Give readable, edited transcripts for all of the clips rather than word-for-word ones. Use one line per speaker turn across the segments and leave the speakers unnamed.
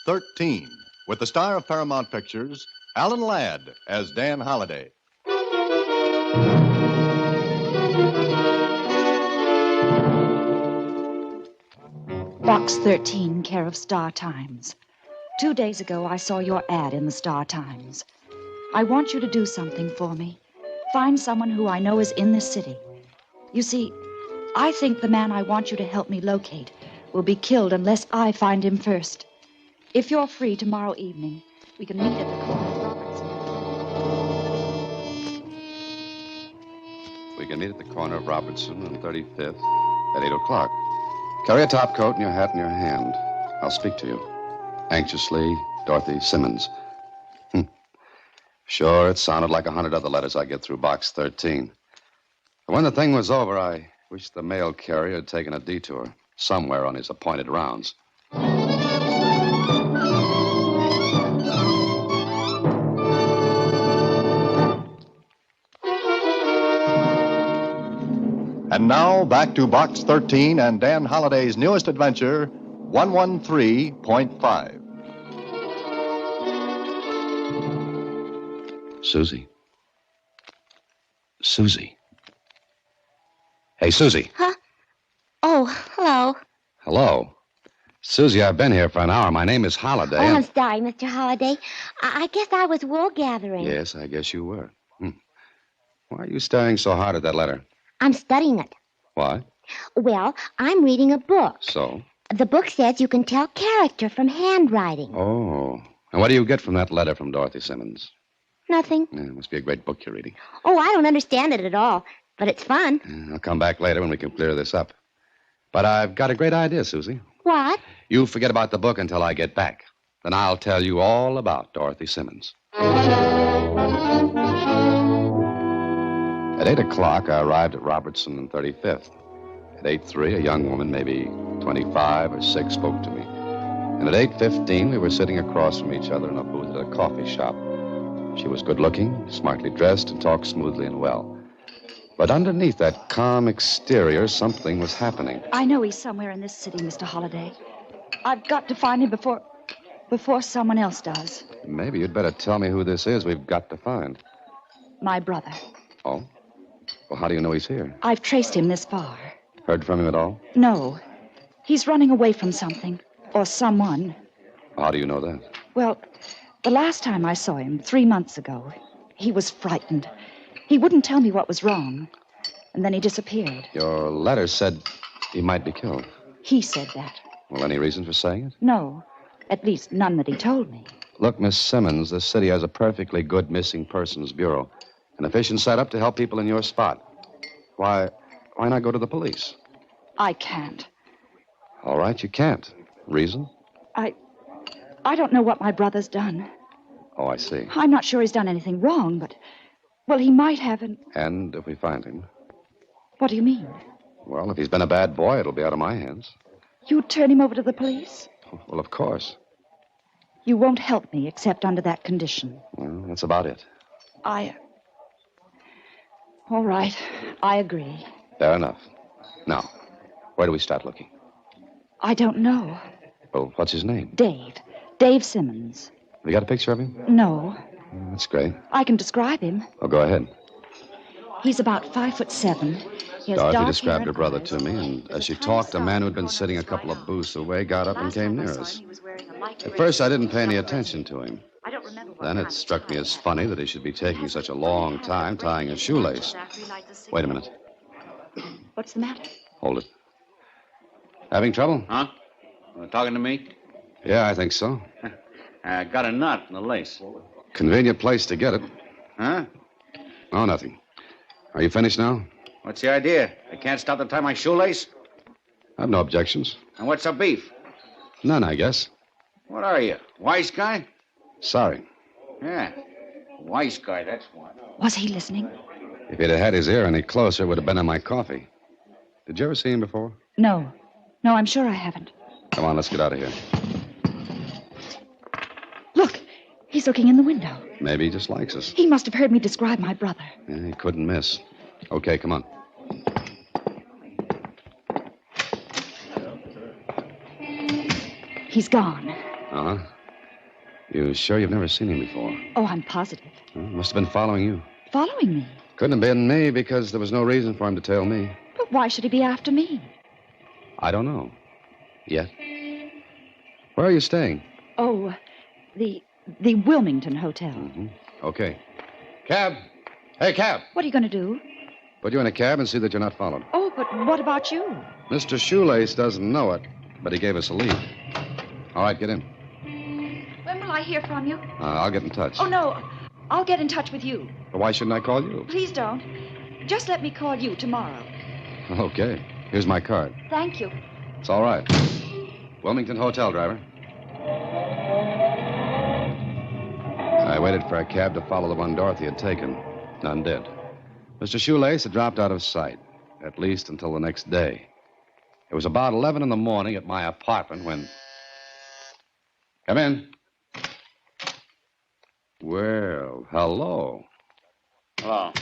13, with the star of Paramount Pictures, Alan Ladd, as Dan Holliday.
Box 13, care of Star Times. 2 days ago, I saw your ad in the Star Times. I want you to do something for me. Find someone who I know is in this city. You see, I think the man I want you to help me locate will be killed unless I find him first. If you're free tomorrow evening, we can meet at the corner of Robertson.
We can meet at the corner of Robertson and 35th at 8 o'clock. Carry a top coat and your hat in your hand. I'll speak to you. Anxiously, Dorothy Simmons. Sure, it sounded like 100 other letters I get through Box 13. But when the thing was over, I wished the mail carrier had taken a detour somewhere on his appointed rounds.
And now, back to Box 13 and Dan Holliday's newest adventure, 113.5.
Susie. Susie. Hey, Susie.
Huh? Oh, hello.
Hello. Susie, I've been here for an hour. My name is Holliday.
Oh, I'm sorry, Mr. Holliday. I guess I was wool gathering.
Yes, I guess you were. Why are you staring so hard at that letter?
I'm studying it.
Why?
Well, I'm reading a book.
So?
The book says you can tell character from handwriting.
Oh. And what do you get from that letter from Dorothy Simmons?
Nothing.
Yeah, it must be a great book you're reading.
Oh, I don't understand it at all, but it's fun.
I'll come back later when we can clear this up. But I've got a great idea, Susie.
What?
You forget about the book until I get back. Then I'll tell you all about Dorothy Simmons. At 8 o'clock, I arrived at Robertson and 35th. At 8:03, a young woman, maybe 25 or 6, spoke to me. And at 8:15, we were sitting across from each other in a booth at a coffee shop. She was good-looking, smartly dressed, and talked smoothly and well. But underneath that calm exterior, something was happening.
I know he's somewhere in this city, Mr. Holliday. I've got to find him before someone else does.
Maybe you'd better tell me who this is we've got to find.
My brother.
Oh? Well, how do you know he's here?
I've traced him this far.
Heard from him at all?
No. He's running away from something. Or someone.
How do you know that?
Well, the last time I saw him, 3 months ago, he was frightened. He wouldn't tell me what was wrong. And then he disappeared.
Your letter said he might be killed.
He said that.
Well, any reason for saying it?
No. At least none that he told me.
Look, Miss Simmons, this city has a perfectly good missing persons bureau. An efficient setup to help people in your spot. Why not go to the police?
I can't.
All right, you can't. Reason?
I don't know what my brother's done.
Oh, I see.
I'm not sure he's done anything wrong, but... Well, he might have,
And if we find him?
What do you mean?
Well, if he's been a bad boy, it'll be out of my hands.
You'd turn him over to the police?
Well, of course.
You won't help me except under that condition.
Well, that's about it.
All right. I agree.
Fair enough. Now, where do we start looking?
I don't know.
Well, what's his name?
Dave. Dave Simmons.
Have you got a picture of him?
No.
That's great.
I can describe him.
Well, go ahead.
He's about 5'7". He has
Dorothy
dark
described
hair
her
and
brother
eyes.
to me, and
There's
as she
a tiny
talked, a
star
man
on
who'd been
his
sitting a
nose
couple
right
of
now.
booths away got up and
Last
came
time I
near
saw
us.
him, he was wearing a light
At
gray
first, I
suit
didn't
with
pay any
yellow
attention
laces.
to him.
I don't remember what
Then
kind
it
of
struck me
tie
as
that
funny
was.
that he should be taking such a long time tying a shoelace. Wait a minute.
What's the matter?
Hold it. Having trouble?
Huh? Talking to me?
Yeah, I think so.
I got a knot in the lace.
Convenient place to get it.
Huh?
Oh, nothing. Are you finished now?
What's the idea? I can't stop to tie my shoelace?
I've no objections.
And what's the beef?
None, I guess.
What are you? Wise guy?
Sorry.
Yeah. Wise guy, that's what.
Was he listening?
If he'd have had his ear any closer, it would have been on my coffee. Did you ever see him before?
No. No, I'm sure I haven't.
Come on, let's get out of here.
Look, he's looking in the window.
Maybe he just likes us.
He must have heard me describe my brother.
Yeah, he couldn't miss. Okay, come on.
He's gone.
Uh-huh. You sure you've never seen him before?
Oh, I'm positive.
Must have been following you.
Following me?
Couldn't have been me because there was no reason for him to tail me.
But why should he be after me?
I don't know. Yet. Where are you staying?
Oh, the Wilmington Hotel.
Mm-hmm. Okay. Cab! Hey, cab!
What are you going to do?
Put you in a cab and see that you're not followed.
Oh, but what about you?
Mr. Shoelace doesn't know it, but he gave us a lead. All right, get in.
When will I hear from you?
I'll get in touch.
Oh, no. I'll get in touch with you.
But why shouldn't I call you?
Please don't. Just let me call you tomorrow.
Okay. Here's my card.
Thank you.
It's all right. Wilmington Hotel, driver. I waited for a cab to follow the one Dorothy had taken. None did. Mr. Shoelace had dropped out of sight, at least until the next day. It was about 11 in the morning at my apartment when... Come in. Well, hello.
Hello.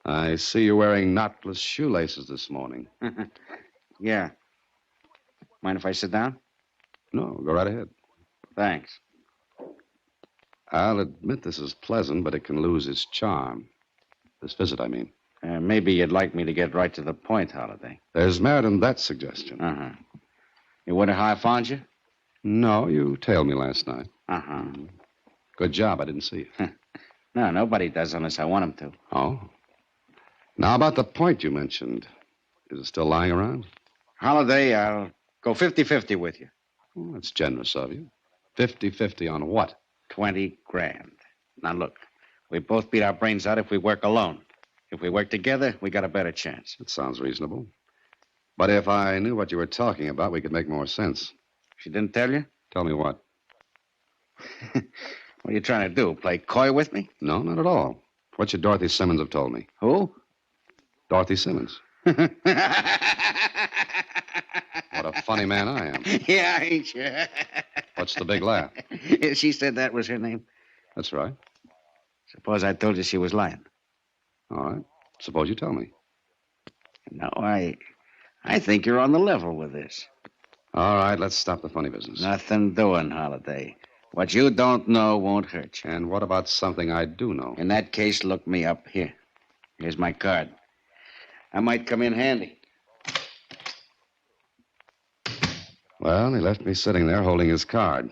I see you're wearing knotless shoelaces this morning.
Yeah. Mind if I sit down?
No, go right ahead.
Thanks.
I'll admit this is pleasant, but it can lose its charm. This visit, I mean.
Maybe you'd like me to get right to the point, Holiday.
There's merit in that suggestion.
Uh-huh. You wonder how I found you?
No, you tailed me last night.
Uh-huh.
Good job, I didn't see you.
No, nobody does unless I want them to.
Oh? Now, about the point you mentioned. Is it still lying around?
Holiday, I'll go 50-50 with you.
Oh, that's generous of you. 50-50 on what?
20 grand. Now, look, we both beat our brains out if we work alone. If we work together, we got a better chance.
It sounds reasonable. But if I knew what you were talking about, we could make more sense.
She didn't tell you?
Tell me what?
What are you trying to do? Play coy with me?
No, not at all. What should Dorothy Simmons have told me?
Who?
Dorothy Simmons. What a funny man I am.
Yeah, ain't you?
What's the big laugh?
She said that was her name.
That's right.
Suppose I told you she was lying.
All right. Suppose you tell me.
No, I think you're on the level with this.
All right, let's stop the funny business.
Nothing doing, Holiday. What you don't know won't hurt you.
And what about something I do know?
In that case, look me up here. Here's my card. I might come in handy.
Well, he left me sitting there holding his card.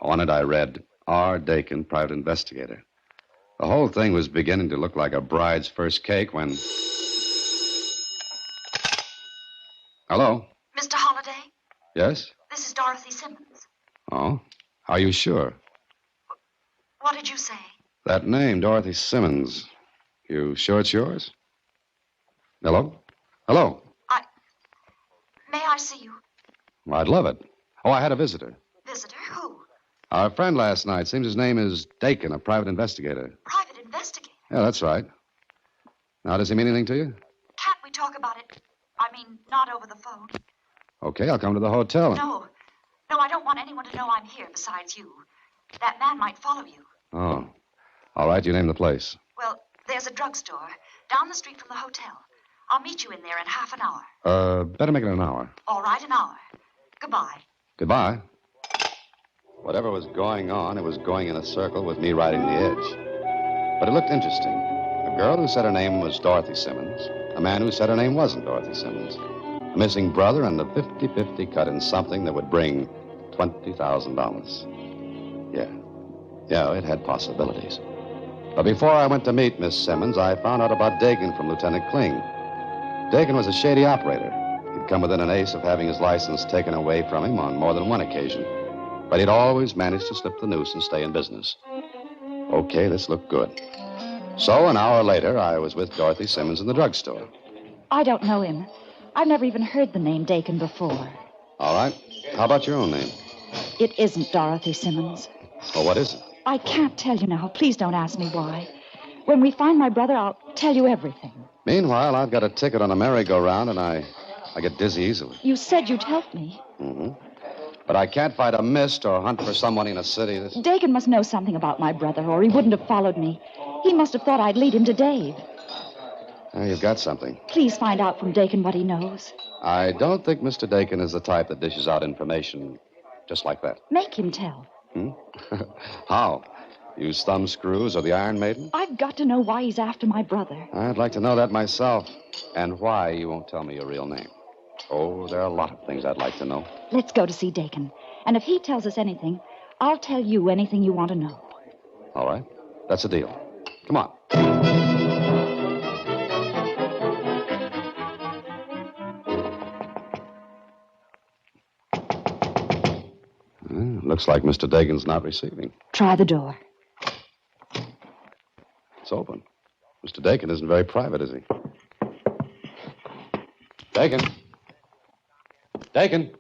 On it, I read, R. Dakin, private investigator. The whole thing was beginning to look like a bride's first cake when... Hello?
Mr. Holliday,
Yes?
this is Dorothy Simmons.
Oh? Are you sure?
What did you say?
That name, Dorothy Simmons. You sure it's yours? Hello? Hello?
May I see you?
Well, I'd love it. Oh, I had a visitor.
Visitor? Who?
Our friend last night. Seems his name is Dakin, a private investigator.
Private investigator?
Yeah, that's right. Now, does he mean anything to you?
Can't we talk about it? I mean, not over the phone.
Okay, I'll come to the hotel.
No, I don't want anyone to know I'm here besides you. That man might follow you.
Oh. All right, you name the place.
Well, there's a drugstore down the street from the hotel. I'll meet you in there in half an hour.
Better make it an hour.
All right, an hour. Goodbye.
Goodbye. Whatever was going on, it was going in a circle with me riding the edge. But it looked interesting. A girl who said her name was Dorothy Simmons. A man who said her name wasn't Dorothy Simmons. A missing brother and a 50-50 cut in something that would bring $20,000. Yeah, it had possibilities. But before I went to meet Miss Simmons, I found out about Dakin from Lieutenant Kling. Dakin was a shady operator. He'd come within an ace of having his license taken away from him on more than one occasion. But he'd always managed to slip the noose and stay in business. Okay, this looked good. So an hour later, I was with Dorothy Simmons in the drugstore.
I don't know him. I've never even heard the name Dakin before.
All right. How about your own name?
It isn't Dorothy Simmons.
Oh, what is it?
I can't tell you now. Please don't ask me why. When we find my brother, I'll tell you everything.
Meanwhile, I've got a ticket on a merry-go-round, and I get dizzy easily.
You said you'd help me.
Mm-hmm. But I can't fight a mist or hunt for someone in a city that's...
Dakin must know something about my brother, or he wouldn't have followed me. He must have thought I'd lead him to Dave.
Oh, you've got something.
Please find out from Dakin what he knows.
I don't think Mr. Dakin is the type that dishes out information just like that.
Make him tell.
Hmm? How? Use thumb screws or the Iron Maiden?
I've got to know why he's after my brother.
I'd like to know that myself. And why you won't tell me your real name. Oh, there are a lot of things I'd like to know.
Let's go to see Dakin. And if he tells us anything, I'll tell you anything you want to know.
All right. That's a deal. Come on. Looks like Mr. Dakin's not receiving.
Try the door.
It's open. Mr. Dakin isn't very private, is he? Dakin? Dakin?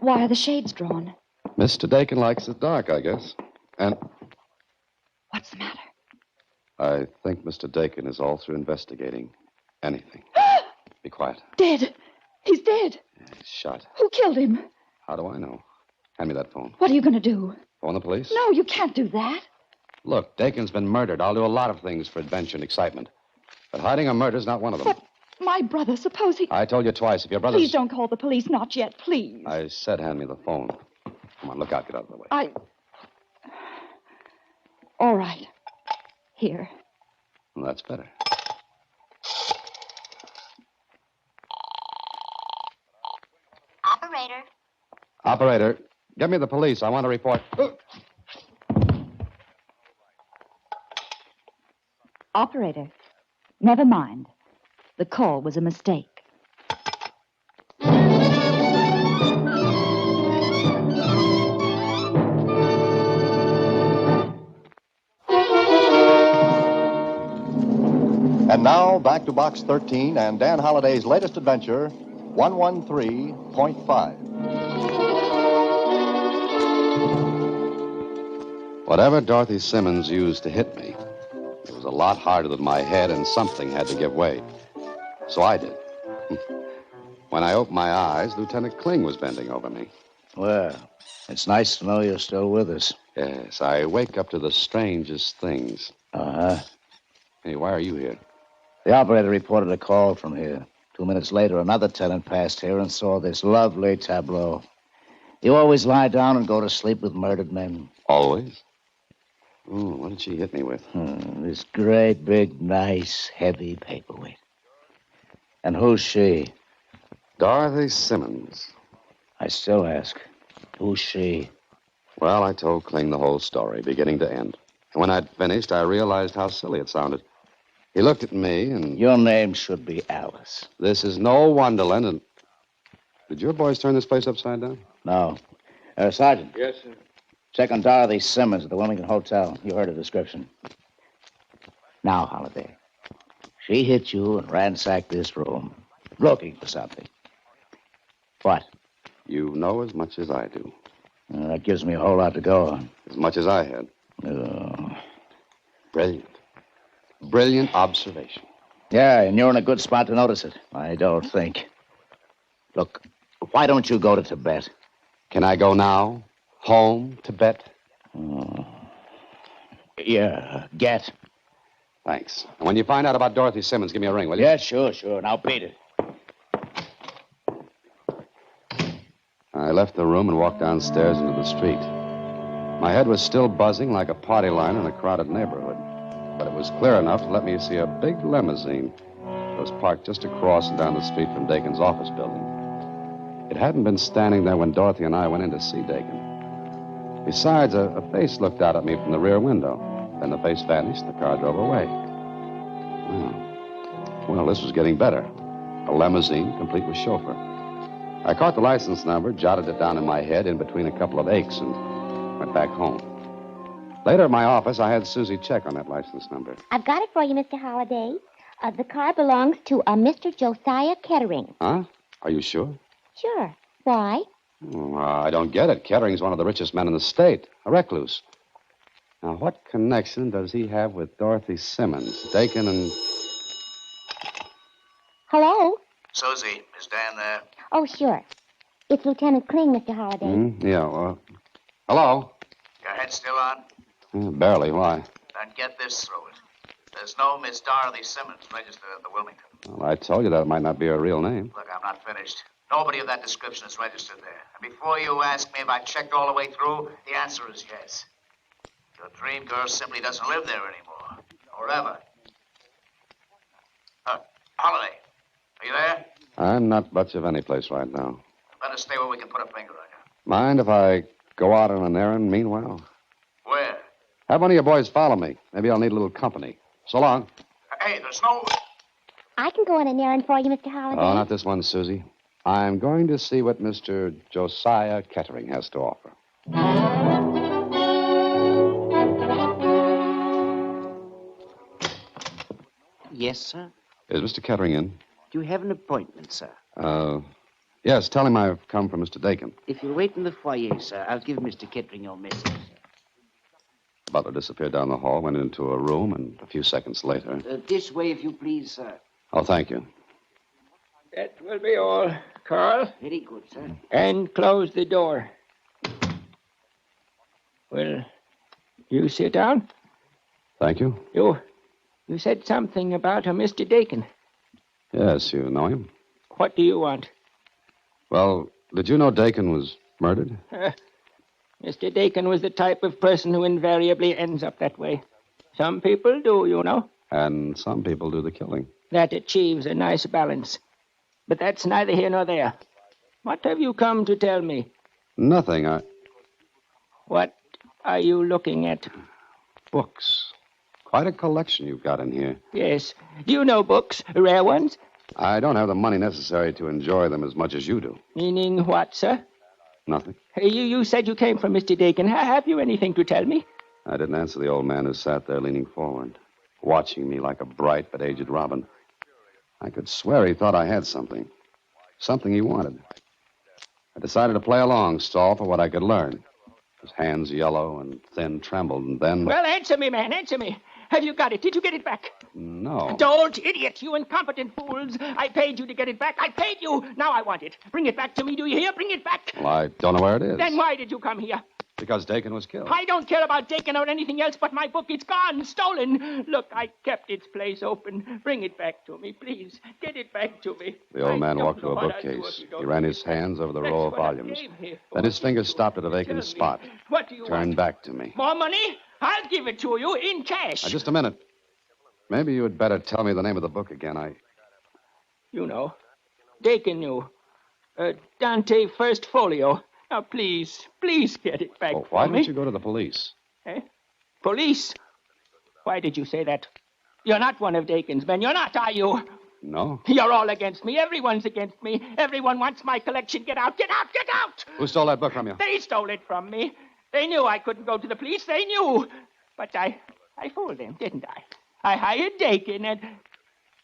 Why are the shades drawn?
Mr. Dakin likes it dark, I guess. And
What's the matter?
I think Mr. Dakin is all through investigating anything. Be quiet.
Dead. He's dead.
He's shot.
Who killed him?
How do I know? Hand me that phone.
What are you going to do?
Phone the police?
No, you can't do that.
Look, Dakin's been murdered. I'll do a lot of things for adventure and excitement. But hiding a murder's not one of them.
But my brother, suppose he...
I told you twice. If your brother's...
Please don't call the police. Not yet, please.
I said hand me the phone. Come on, look out. Get out of the way.
All right. Here.
Well, that's better.
Operator.
Operator, get me the police. I want to report...
Operator, never mind. The call was a mistake.
And now, back to Box 13 and Dan Holliday's latest adventure, 113.5.
Whatever Dorothy Simmons used to hit me, it was a lot harder than my head, and something had to give way. So I did. When I opened my eyes, Lieutenant Kling was bending over me.
Well, it's nice to know you're still with us.
Yes, I wake up to the strangest things.
Uh-huh.
Hey, why are you here?
The operator reported a call from here. 2 minutes later, another tenant passed here and saw this lovely tableau. You always lie down and go to sleep with murdered men.
Always? Oh, what did she hit me with?
This great, big, nice, heavy paperweight. And who's she?
Dorothy Simmons.
I still ask, who's she?
Well, I told Kling the whole story, beginning to end. And when I'd finished, I realized how silly it sounded. He looked at me and...
Your name should be Alice.
This is no Wonderland, and... Did your boys turn this place upside down?
No. Sergeant.
Yes, sir.
Check on Dorothy Simmons at the Wilmington Hotel. You heard her description. Now, Holiday. She hit you and ransacked this room, looking for something. What?
You know as much as I do.
That gives me a whole lot to go on.
As much as I had.
Oh.
Brilliant. Brilliant observation.
Yeah, and you're in a good spot to notice it, I don't think. Look, why don't you go to Tibet?
Can I go now? Home, Tibet?
Yeah, get.
Thanks. And when you find out about Dorothy Simmons, give me a ring, will you?
Yeah, sure. Now beat it.
I left the room and walked downstairs into the street. My head was still buzzing like a party line in a crowded neighborhood. But it was clear enough to let me see a big limousine that was parked just across and down the street from Dakin's office building. It hadn't been standing there when Dorothy and I went in to see Dakin. Besides, a face looked out at me from the rear window. Then the face vanished, the car drove away. Well, this was getting better. A limousine, complete with chauffeur. I caught the license number, jotted it down in my head in between a couple of aches, and went back home. Later at my office, I had Susie check on that license number.
I've got it for you, Mr. Holliday. The car belongs to Mr. Josiah Kettering.
Huh? Are you sure?
Sure. Why?
I don't get it. Kettering's one of the richest men in the state, a recluse. Now, what connection does he have with Dorothy Simmons? Dakin and...
Hello?
Susie, is Dan there?
Oh, sure. It's Lieutenant Kling, Mr. Holliday.
Yeah, hello?
Your head still on?
Barely. Why?
Then get this through it. There's no Miss Dorothy Simmons registered at the Wilmington.
Well, I told you that might not be her real name.
Look, I'm not finished.
Nobody of that description is registered there. And before you ask me if I checked all the way through, the answer is yes. Your dream girl simply doesn't live there anymore. Or ever. Holiday, are you there?
I'm not much of any place right now.
Better stay where we can put a finger on you.
Mind if I go out on an errand meanwhile?
Where?
Have one of your boys follow me. Maybe I'll need a little company. So long.
Hey, there's no...
I can go on an errand for you, Mr. Holliday.
Oh, not this one, Susie. I'm going to see what Mr. Josiah Kettering has to offer.
Yes, sir?
Is Mr. Kettering in?
Do you have an appointment, sir?
Yes, tell him I've come from Mr. Dakin.
If you'll wait in the foyer, sir, I'll give Mr. Kettering your message.
The butler disappeared down the hall, went into a room, and a few seconds later...
This way, if you please, sir.
Oh, thank you.
That will be all, Carl.
Very good, sir.
And close the door. Well, you sit down.
Thank you.
You said something about a Mr. Dakin.
Yes, you know him.
What do you want?
Well, did you know Dakin was murdered?
Mr. Dakin was the type of person who invariably ends up that way. Some people do, you know.
And some people do the killing.
That achieves a nice balance. But that's neither here nor there. What have you come to tell me?
Nothing.
What are you looking at?
Books. Quite a collection you've got in here.
Yes. Do you know books? Rare ones?
I don't have the money necessary to enjoy them as much as you do.
Meaning what, sir?
Nothing.
You said you came from Mr. Dakin. Have you anything to tell me?
I didn't answer the old man who sat there leaning forward, watching me like a bright but aged robin. I could swear he thought I had something. Something he wanted. I decided to play along, stall for what I could learn. His hands yellow and thin trembled, and then...
Well, answer me, man, answer me. Have you got it? Did you get it back?
No.
Don't, idiot, you incompetent fools. I paid you to get it back. I paid you. Now I want it. Bring it back to me, do you hear? Bring it back.
Well, I don't know where it is.
Then why did you come here?
Because Dakin was killed.
I don't care about Dakin or anything else but my book. It's gone, stolen. Look, I kept its place open. Bring it back to me, please. Get it back to me.
The old man walked to a bookcase. He ran his hands over the row of volumes. Then his fingers stopped at a vacant spot.
What do you
Turned
want?
back to me.
More money? I'll give it to you in cash.
Now, just a minute. Maybe you had better tell me the name of the book again.
You know. Dakin knew. Dante First Folio. Now, please get it back
Well, why
for me.
don't you go to the police?
Eh? Police? Why did you say that? You're not one of Dakin's men. You're not, are you?
No.
You're all against me. Everyone's against me. Everyone wants my collection. Get out, get out, get out!
Who stole that book from you?
They stole it from me. They knew I couldn't go to the police. They knew. But I fooled them, didn't I? I hired Dakin,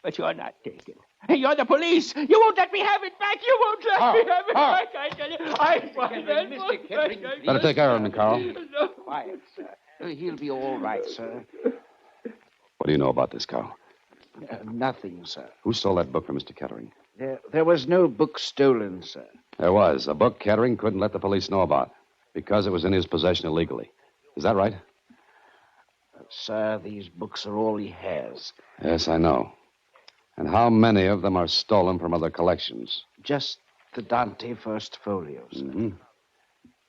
but you're not Dakin. You're the police. You won't let me have it back. You won't let me have it back. I tell you. I want that book back.
Better take care of him, Carl.
Quiet, sir. He'll be all right, sir.
What do you know about this, Carl?
Nothing, sir.
Who stole that book from Mr. Kettering?
There was no book stolen, sir.
There was. A book Kettering couldn't let the police know about because it was in his possession illegally. Is that right?
Sir, these books are all he has.
Yes, I know. And how many of them are stolen from other collections?
Just the Dante First Folios.
Mm-hmm.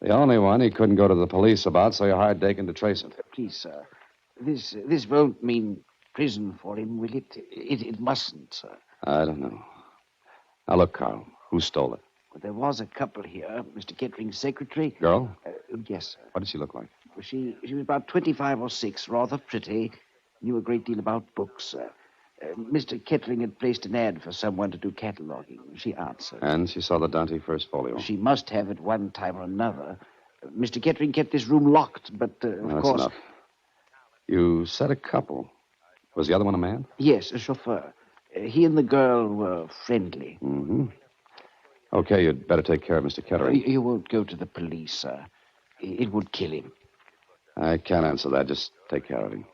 The only one he couldn't go to the police about, so you hired Dakin to trace it.
Please, sir. This won't mean prison for him, will it? It mustn't, sir.
I don't know. Now, look, Carl, who stole it?
Well, there was a couple here. Mr. Kettering's secretary.
Girl?
Yes, sir.
What did she look like?
She was about 25 or 6, rather pretty. Knew a great deal about books, sir. Mr. Kettering had placed an ad for someone to do cataloging. She answered.
And she saw the Dante First Folio.
She must have at one time or another. Mr. Kettering kept this room locked, but of
That's
course...
enough. You said a couple. Was the other one a man?
Yes, a chauffeur. He and the girl were friendly.
Mm-hmm. Okay, you'd better take care of Mr. Kettering.
You won't go to the police, sir. It would kill him.
I can't answer that. Just take care of him.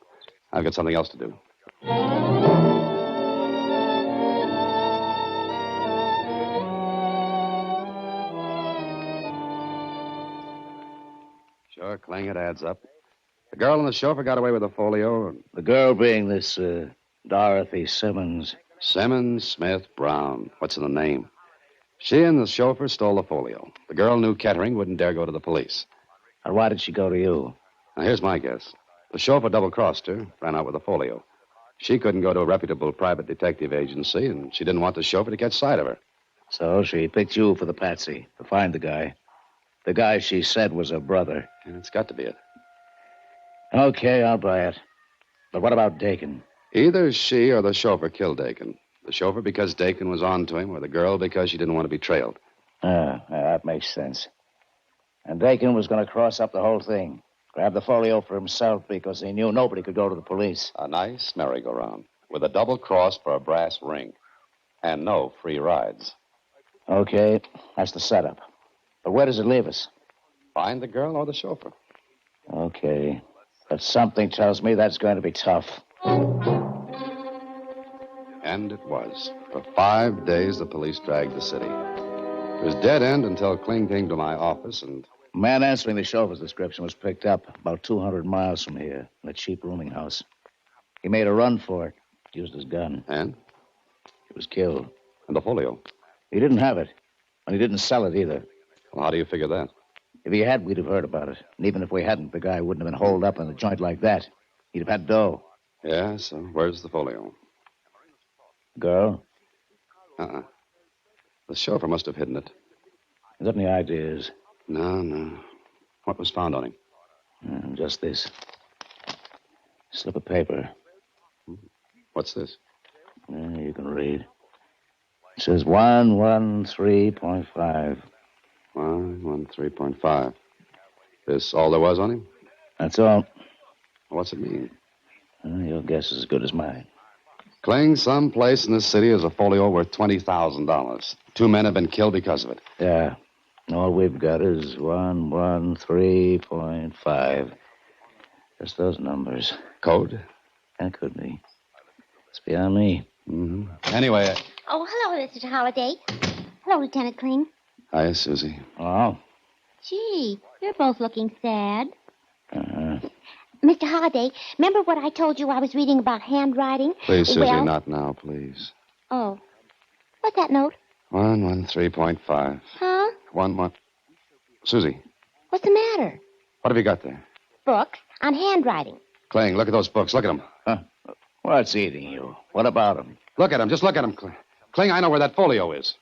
I've got something else to do. Sure, Clang, it adds up. The girl and the chauffeur got away with the folio.
The girl being this Dorothy Simmons.
Simmons, Smith, Brown. What's in the name? She and the chauffeur stole the folio. The girl knew Kettering wouldn't dare go to the police.
And why did she go to you?
Now, here's my guess. The chauffeur double-crossed her, ran out with the folio. She couldn't go to a reputable private detective agency, and she didn't want the chauffeur to get sight of her.
So she picked you for the patsy, to find the guy. The guy she said was her brother.
And it's got to be it.
Okay, I'll buy it. But what about Dakin?
Either she or the chauffeur killed Dakin. The chauffeur because Dakin was on to him, or the girl because she didn't want to be trailed.
That makes sense. And Dakin was going to cross up the whole thing. Grab the folio for himself because he knew nobody could go to the police.
A nice merry-go-round with a double cross for a brass ring. And no free rides.
Okay, that's the setup. But where does it leave us?
Find the girl or the chauffeur.
Okay. But something tells me that's going to be tough.
And it was. For 5 days, the police dragged the city. It was dead end until Kling came to my office and...
A man answering the chauffeur's description was picked up about 200 miles from here in a cheap rooming house. He made a run for it, used his gun.
And?
He was killed.
And the folio?
He didn't have it, and he didn't sell it either.
Well, how do you figure that?
If he had, we'd have heard about it. And even if we hadn't, the guy wouldn't have been holed up in a joint like that. He'd have had dough.
Yeah, so where's the folio?
Girl?
Uh-uh. The chauffeur must have hidden it.
You got any ideas?
No. What was found on him?
Just this. Slip of paper.
What's this?
You can read. It says 113.5.
113.5. This all there was on him?
That's all.
What's it mean?
Your guess is as good as mine.
Kling, some place in this city is a folio worth $20,000. 2 men have been killed because of it.
Yeah. All we've got is 113.5. Just those numbers.
Code?
That could be. It's beyond me.
Mm-hmm. Anyway...
Oh, hello, Mr. Holliday. Hello, Lieutenant Kling.
Hi, Susie.
Oh?
Gee, you're both looking sad.
Uh-huh.
Mr. Holliday, remember what I told you I was reading about handwriting?
Please, Susie,
Well...
not now, please.
Oh. What's that note?
113.5.
Huh?
1. Susie,
What's the matter?
what have you got there?
Books on handwriting.
Kling, look at those books. Look at them.
What's eating you? What about him?
Look at them. Just look at them, Kling. Kling, I know where that folio is.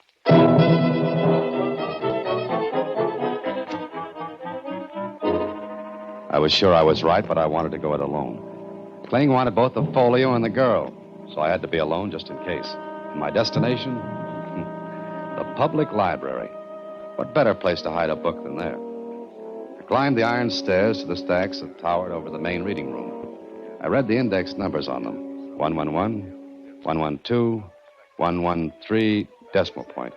I was sure I was right, but I wanted to go it alone. Kling wanted both the folio and the girl, so I had to be alone just in case. And my destination? The public library. What better place to hide a book than there? I climbed the iron stairs to the stacks that towered over the main reading room. I read the index numbers on them. 111, 112, 113, decimal point.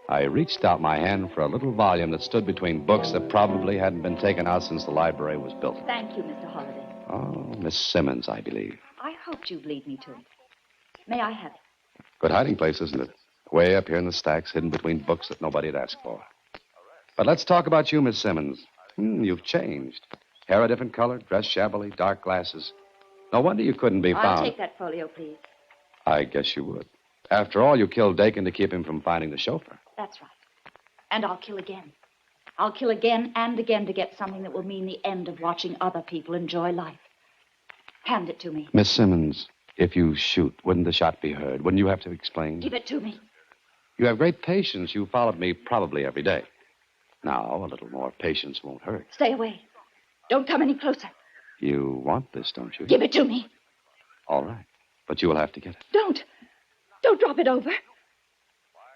I reached out my hand for a little volume that stood between books that probably hadn't been taken out since the library was built.
Thank you, Mr. Holliday.
Oh, Miss Simmons, I believe.
I hoped you'd lead me to it. May I have it?
Good hiding place, isn't it? Way up here in the stacks, hidden between books that nobody had asked for. But let's talk about you, Miss Simmons. You've changed. Hair a different color, dress shabbily, dark glasses. No wonder you couldn't be found.
I'll take that folio, please.
I guess you would. After all, you killed Dakin to keep him from finding the chauffeur.
That's right. And I'll kill again. I'll kill again and again to get something that will mean the end of watching other people enjoy life. Hand it to me.
Miss Simmons, if you shoot, wouldn't the shot be heard? Wouldn't you have to explain?
Give it to me.
You have great patience. You followed me probably every day. Now, a little more patience won't hurt.
Stay away. Don't come any closer.
You want this, don't you?
Give it to me.
All right. But you will have to get it.
Don't drop it over.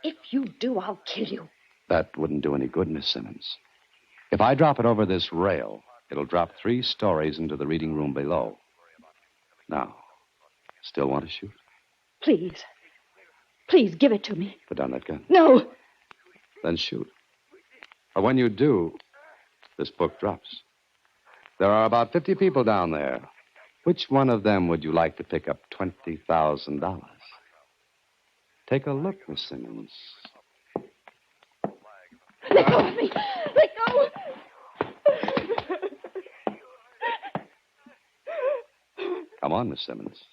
If you do, I'll kill you.
That wouldn't do any good, Miss Simmons. If I drop it over this rail, it'll drop 3 stories into the reading room below. Now, still want to shoot?
Please. Please give it to me.
Put down that gun.
No.
Then shoot. But when you do, this book drops. There are about 50 people down there. Which one of them would you like to pick up $20,000? Take a look, Miss Simmons.
Let go of me. Let go.
Come on, Miss Simmons.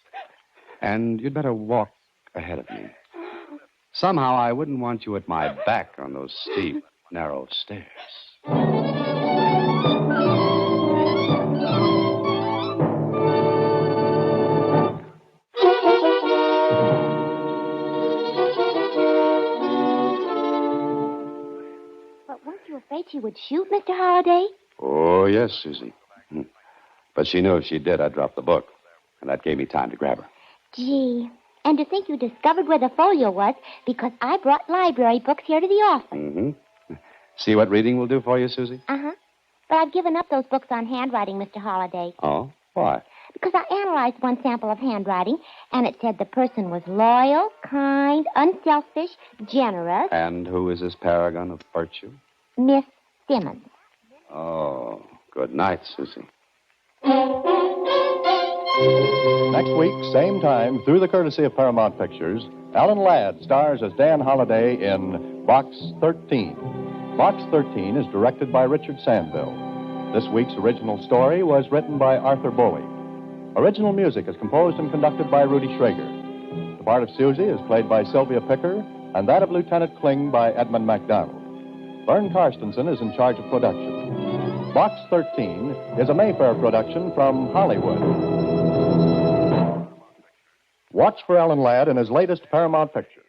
And you'd better walk ahead of me. Somehow I wouldn't want you at my back on those steep, narrow stairs.
But weren't you afraid she would shoot, Mr. Holliday?
Oh, yes, Susie. But she knew if she did, I'd drop the book. And that gave me time to grab her.
Gee. And to think you discovered where the folio was because I brought library books here to the office.
Mm-hmm. See what reading will do for you, Susie?
Uh-huh. But I've given up those books on handwriting, Mr. Holliday.
Oh? Why?
Because I analyzed one sample of handwriting, and it said the person was loyal, kind, unselfish, generous.
And who is this paragon of virtue?
Miss Simmons.
Oh, good night, Susie.
Next week, same time, through the courtesy of Paramount Pictures, Alan Ladd stars as Dan Holliday in Box 13. Box 13 is directed by Richard Sandville. This week's original story was written by Arthur Boley. Original music is composed and conducted by Rudy Schrager. The part of Susie is played by Sylvia Picker, and that of Lieutenant Kling by Edmund MacDonald. Vern Karstensen is in charge of production. Box 13 is a Mayfair production from Hollywood. Watch for Alan Ladd in his latest Paramount picture.